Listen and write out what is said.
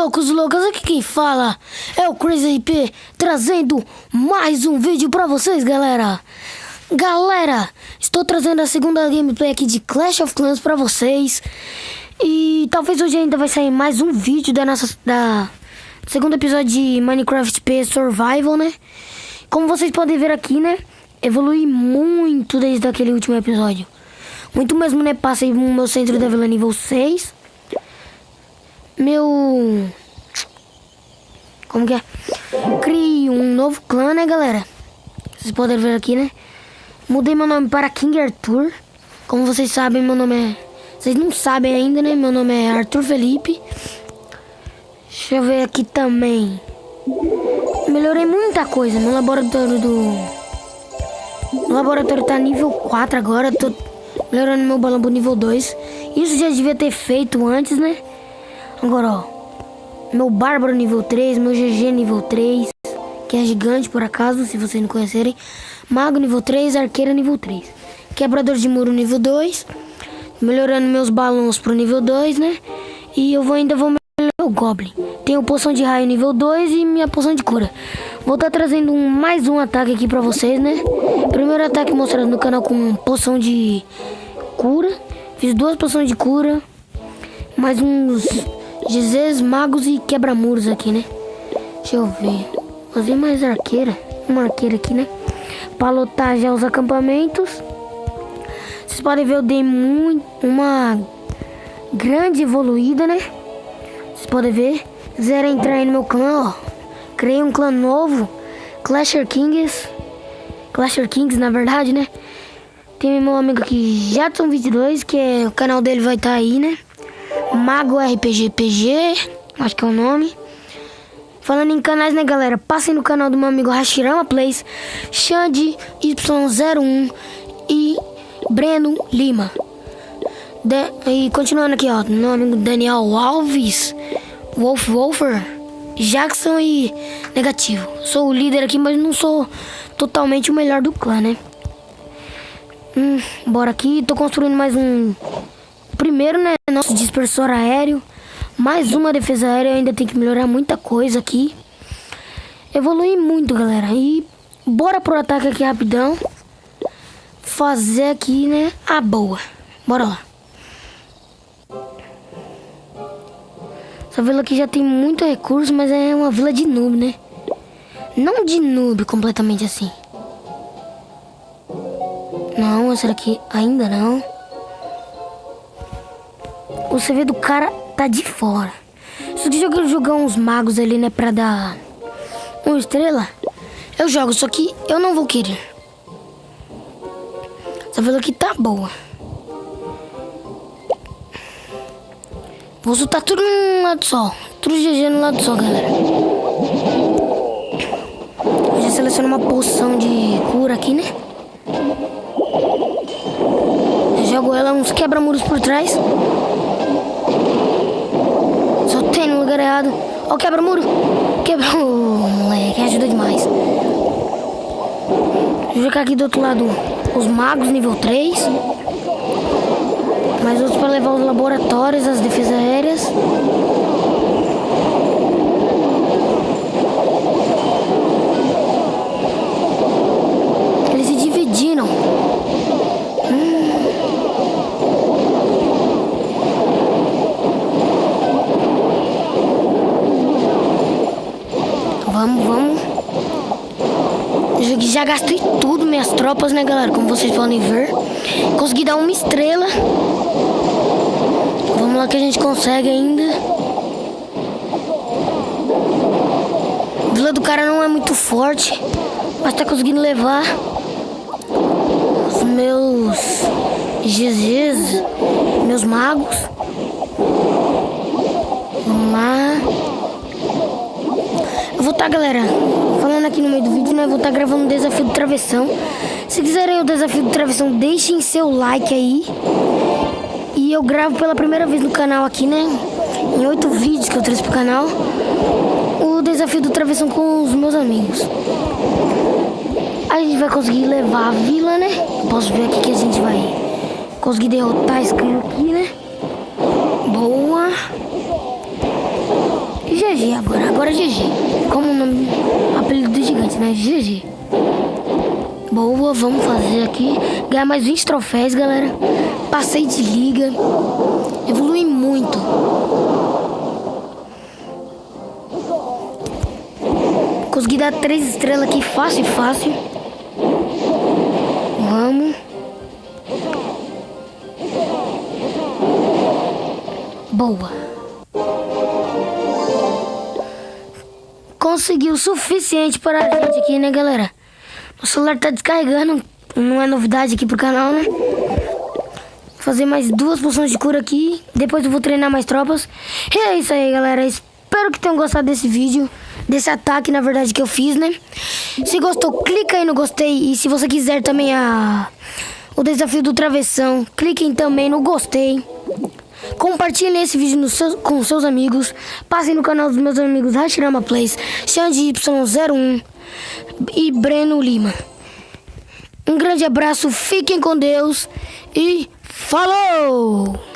loucos, loucas, aqui quem fala é o Crazy IP, trazendo mais um vídeo pra vocês, galera. Galera, estou trazendo a segunda gameplay aqui de Clash of Clans pra vocês. E talvez hoje ainda vai sair mais um vídeo da segundo episódio de Minecraft P Survival, né? Como vocês podem ver aqui, né? Evolui muito desde aquele último episódio. Muito mesmo, né? Passei no meu centro da vila nível 6. Como que é? Criei um novo clã, né, galera? Vocês podem ver aqui, né? Mudei meu nome para King Arthur. Como vocês sabem, meu nome é... Vocês não sabem ainda, né? Meu nome é Arthur Felipe. Deixa eu ver aqui também. Melhorei muita coisa. Meu laboratório tá nível 4 agora. Tô melhorando meu balão pro nível 2. Isso já devia ter feito antes, né? Agora, ó. Meu bárbaro nível 3. Meu GG nível 3. Que é gigante, por acaso, se vocês não conhecerem. Mago nível 3. Arqueira nível 3. Quebrador de muro nível 2. Melhorando meus balões pro nível 2, né? E ainda vou melhorar o Goblin. Tenho poção de raio nível 2 e minha poção de cura. Vou estar trazendo mais um ataque aqui pra vocês, né? Primeiro ataque mostrado no canal com poção de cura. Fiz 2 poções de cura. Mais uns GZs, magos e quebra-muros aqui, né? Deixa eu ver. Fazer mais arqueira. Uma arqueira aqui, né? Pra lotar já os acampamentos. Vocês podem ver, eu dei uma grande evoluída, né? Vocês podem ver. Quiserem entrar aí no meu clã, ó. Criei um clã novo. Clasher Kings, na verdade, né? Tem meu amigo aqui, Jadson22, que o canal dele vai estar aí, né? Mago RPG PG, acho que é o nome. Falando em canais, né, galera? Passem no canal do meu amigo Hashirama Plays, Xande Y01 e Breno Lima. E continuando aqui, ó, meu amigo Daniel Alves, Wolfer, Jackson e Negativo. Sou o líder aqui, mas não sou totalmente o melhor do clã, né? Bora aqui, tô construindo mais um. Primeiro, né, nosso dispersor aéreo. Mais uma defesa aérea, ainda tem que melhorar muita coisa aqui. Evolui muito, galera. E bora pro ataque aqui rapidão. Fazer aqui, né, a boa. Bora lá. Essa vila aqui já tem muito recurso, mas é uma vila de noob, né? Não de noob completamente assim. Não, essa daqui ainda não. O CV do cara tá de fora. Só que eu jogar uns magos ali, né, pra dar uma estrela, eu jogo, só que eu não vou querer. Essa vila aqui tá boa. Vou soltar tudo no lado só. Tudo GG no lado só, galera. Eu já seleciono uma poção de cura aqui, né? Eu jogo ela uns quebra-muros por trás. Soltei no lugar errado. Ó o quebra-muro. Moleque, ajuda demais. Vou jogar aqui do outro lado os magos nível 3. Mais outros para levar os laboratórios, as defesas aéreas. Eles se dividiram. Vamos. Já gastei tudo, minhas tropas, né, galera? Como vocês podem ver. Consegui dar uma estrela. Vamos lá que a gente consegue ainda. A vila do cara não é muito forte, mas tá conseguindo levar os meus GZs, meus magos. Vamos lá. Eu vou estar, galera, falando aqui no meio do vídeo, né? Eu vou estar gravando o desafio do travessão. Se quiserem o desafio do travessão, deixem seu like aí. E eu gravo pela primeira vez no canal aqui, né? Em 8 vídeos que eu trouxe pro canal, o desafio do travessão com os meus amigos. A gente vai conseguir levar a vila, né? Posso ver aqui que a gente vai conseguir derrotar esse cara aqui, né? Boa. GG agora. Agora é GG. Como o nome, apelido do gigante, né? GG. Boa, vamos fazer aqui. Ganhar mais 20 troféus, galera. Passei de liga. Evolui muito. Consegui dar 3 estrelas aqui, fácil. Vamos. Boa. Conseguiu o suficiente para a gente aqui, né, galera? O celular tá descarregando. Não é novidade aqui pro canal, né? Vou fazer mais 2 poções de cura aqui. Depois eu vou treinar mais tropas. E é isso aí, galera. Espero que tenham gostado desse vídeo. Desse ataque, na verdade, que eu fiz, né? Se gostou, clica aí no gostei. E se você quiser também o desafio do travessão, cliquem também no gostei. Compartilhem esse vídeo com seus amigos. Passem no canal dos meus amigos Hashirama Plays, Xande Y01 e Breno Lima. Um grande abraço, fiquem com Deus e falou!